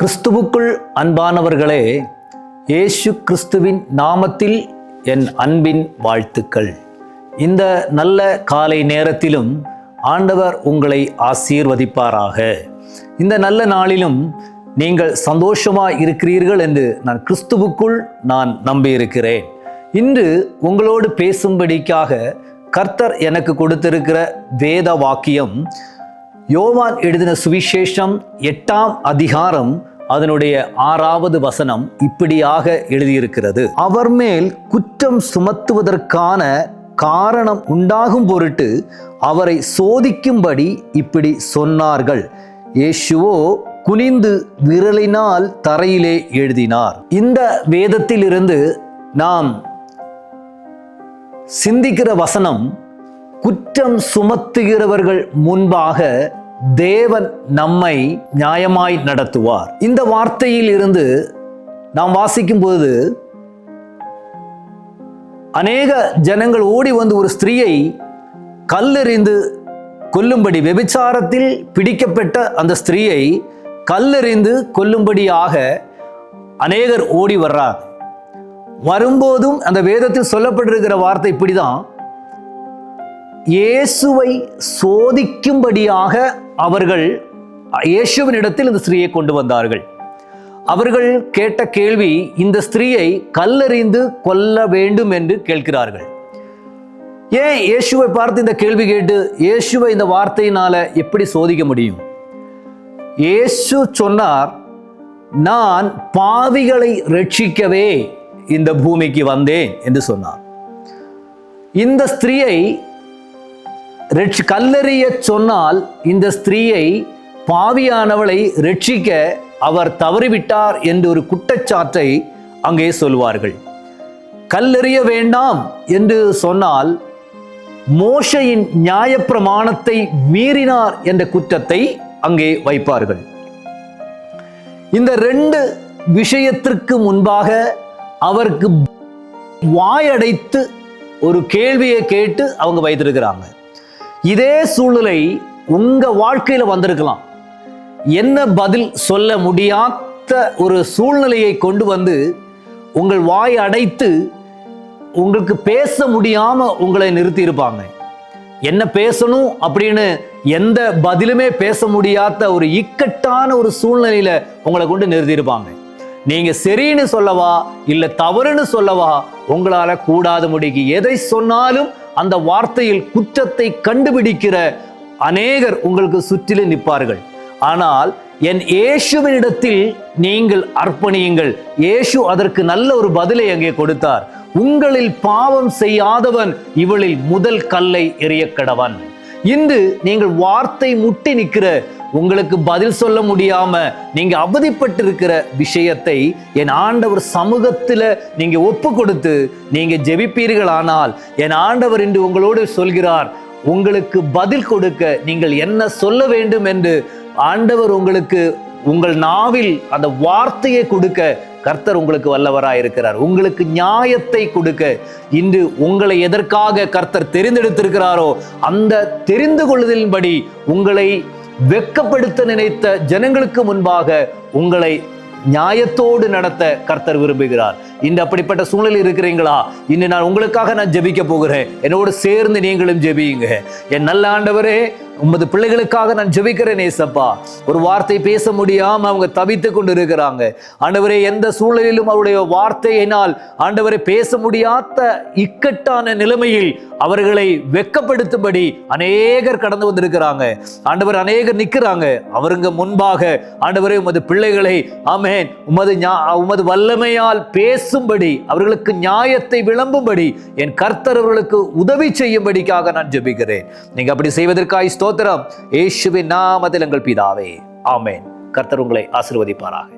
கிறிஸ்துவுக்குள் அன்பானவர்களே, இயேசு கிறிஸ்துவின் நாமத்தில் என் அன்பின் வாழ்த்துக்கள். இந்த நல்ல காலை நேரத்திலும் ஆண்டவர் உங்களை ஆசீர்வதிப்பாராக. இந்த நல்ல நாளிலும் நீங்கள் சந்தோஷமாக இருக்கிறீர்கள் என்று நான் கிறிஸ்துவுக்குள் நம்பியிருக்கிறேன். இன்று உங்களோடு பேசும்படிக்காக கர்த்தர் எனக்கு கொடுத்திருக்கிற வேத வாக்கியம் யோவான் எழுதின சுவிசேஷம் 8ஆம் அதிகாரம் அதனுடைய 6வது வசனம் இப்படியாக எழுதியிருக்கிறது. அவர் மேல் குற்றம் சுமத்துவதற்கான காரணம் உண்டாகும் பொருட்டு அவரை சோதிக்கும்படி இப்படி சொன்னார்கள். இயேசுவோ குனிந்து விரலினால் தரையிலே எழுதினார். இந்த வேதத்திலிருந்து நாம் சிந்திக்கிற வசனம், குற்றம் சுமத்துகிறவர்கள் முன்பாக தேவன் நம்மை நியாயமாய் நடத்துவார். இந்த வார்த்தையில் இருந்து நாம் வாசிக்கும் போது அநேக ஜனங்கள் ஓடி வந்து ஒரு ஸ்திரீயை கல்லெறிந்து கொல்லும்படி, விபச்சாரத்தில் பிடிக்கப்பட்ட அந்த ஸ்திரீயை கல்லெறிந்து கொல்லும்படியாக அநேகர் ஓடி வர்றார். வரும்போதும் அந்த வேதத்தில் சொல்லப்பட்டிருக்கிற வார்த்தை இப்படிதான், இயேசுவை சோதிக்கும்படியாக அவர்கள் இயேசுவினிடத்தில் இந்த ஸ்திரீயை கொண்டு வந்தார்கள். அவர்கள் கேட்ட கேள்வி, இந்த ஸ்திரீயை கல்லெறிந்து கொல்ல வேண்டும் என்று கேட்கிறார்கள். ஏன் இயேசுவை பார்த்து இந்த கேள்வி கேட்டு இயேசுவை இந்த வார்த்தையினால எப்படி சோதிக்க முடியும்? இயேசு சொன்னார், நான் பாவிகளை ரட்சிக்கவே இந்த பூமிக்கு வந்தேன் என்று சொன்னார். இந்த ஸ்திரீயை கல்லெறிய சொன்னால் இந்த ஸ்திரீயை, பாவியானவளை ரட்சிக்க அவர் தவறிவிட்டார் என்று ஒரு குற்றச்சாட்டை அங்கே சொல்வார்கள். கல்லெறிய வேண்டாம் என்று சொன்னால் மோசையின் நியாயப்பிரமாணத்தை மீறினார் என்ற குற்றத்தை அங்கே வைப்பார்கள். இந்த 2 விஷயத்திற்கு முன்பாக அவருக்கு வாயடைத்து ஒரு கேள்வியை கேட்டு அவங்க வைத்திருக்கிறாங்க. இதே சூழ்நிலை உங்க வாழ்க்கையில வந்திருக்கலாம். என்ன பதில் சொல்ல முடியாத ஒரு சூழ்நிலையை கொண்டு வந்து உங்கள் வாய் அடைத்து உங்களுக்கு பேச முடியாம உங்களை நிறுத்தி இருப்பாங்க. என்ன பேசணும் அப்படின்னு எந்த பதிலுமே பேச முடியாத ஒரு இக்கட்டான ஒரு சூழ்நிலையில உங்களை கொண்டு நிறுத்தி இருப்பாங்க. நீங்க சரின்னு சொல்லவா இல்ல தவறுன்னு சொல்லவா உங்களால கூடாத முடிக்கு எதை சொன்னாலும் அந்த வார்த்தையில் குற்றத்தை கண்டுபிடிக்கிற அநேகர் உங்களுக்கு சுற்றிலும் நிற்பார்கள். ஆனால் என் இயேசுவினிடத்தில் நீங்கள் அர்ப்பணியுங்கள். இயேசு அதற்கு நல்ல ஒரு பதிலை அங்கே கொடுத்தார். உங்களில் பாவம் செய்யாதவன் இவளில் முதல் கல்லை எறிய கடவன். இன்று நீங்கள் வார்த்தை முட்டி நிற்கிற, உங்களுக்கு பதில் சொல்ல முடியாம நீங்க அவதிப்பட்டிருக்கிற விஷயத்தை என் ஆண்டவர் சமூகத்துல நீங்க ஒப்பு கொடுத்து நீங்க ஜெபிப்பீர்களானால், என் ஆண்டவர் இன்று உங்களோடு சொல்கிறார், உங்களுக்கு பதில் கொடுக்க நீங்கள் என்ன சொல்ல வேண்டும் என்று ஆண்டவர் உங்களுக்கு உங்கள் நாவில் அந்த வார்த்தையை கொடுக்க கர்த்தர் உங்களுக்கு வல்லவராய் இருக்கிறார். உங்களுக்கு நியாயத்தை கொடுக்க இன்று உங்களை எதற்காக கர்த்தர் தெரிந்தெடுத்திருக்கிறாரோ அந்த தெரிந்து கொள்ளுதலின்படி உங்களை வெட்கப்படுத்த நினைத்த ஜனங்களுக்கு முன்பாக உங்களை நியாயத்தோடு நடத்த கர்த்தர் விரும்புகிறார். இன்று அப்படிப்பட்ட சூழ்நிலை இருக்கிறீங்களா? இன்று நான் உங்களுக்காக ஜெபிக்க போகிறேன். என்னோடு சேர்ந்து நீங்களும் ஜெபியுங்க. என் நல்ல ஆண்டவரே, உமது பிள்ளைகளுக்காக நான் ஜெபிக்கிறேன் ஏசப்பா. ஒரு வார்த்தை பேச முடியாம அவங்க தவித்து கொண்டு இருக்கிறாங்க ஆண்டவரே. எந்த சூழ்நிலையிலும் அவருடைய வார்த்தையினால் ஆண்டவரை பேச முடியாத இக்கட்டான நிலைமையில் அவர்களை வெட்கப்படுத்தும்படி அநேகர் கடந்து வந்திருக்கிறாங்க ஆண்டவர். அநேகர் நிற்கிறாங்க அவருங்க முன்பாக ஆண்டவரே. உமது பிள்ளைகளை ஆமென் உமது வல்லமையால் பேசும்படி, அவர்களுக்கு நியாயத்தை விளம்பும்படி என் கர்த்தர் அவர்களுக்கு உதவி செய்யும்படிக்காக நான் ஜெபிக்கிறேன். நீங்க அப்படி செய்வதற்காக ஸ்தோத்திரம். இயேசுவின் நாமத்தில் எங்கள் பிதாவே, ஆமென். கர்த்தர் உங்களை ஆசீர்வதிப்பாராக.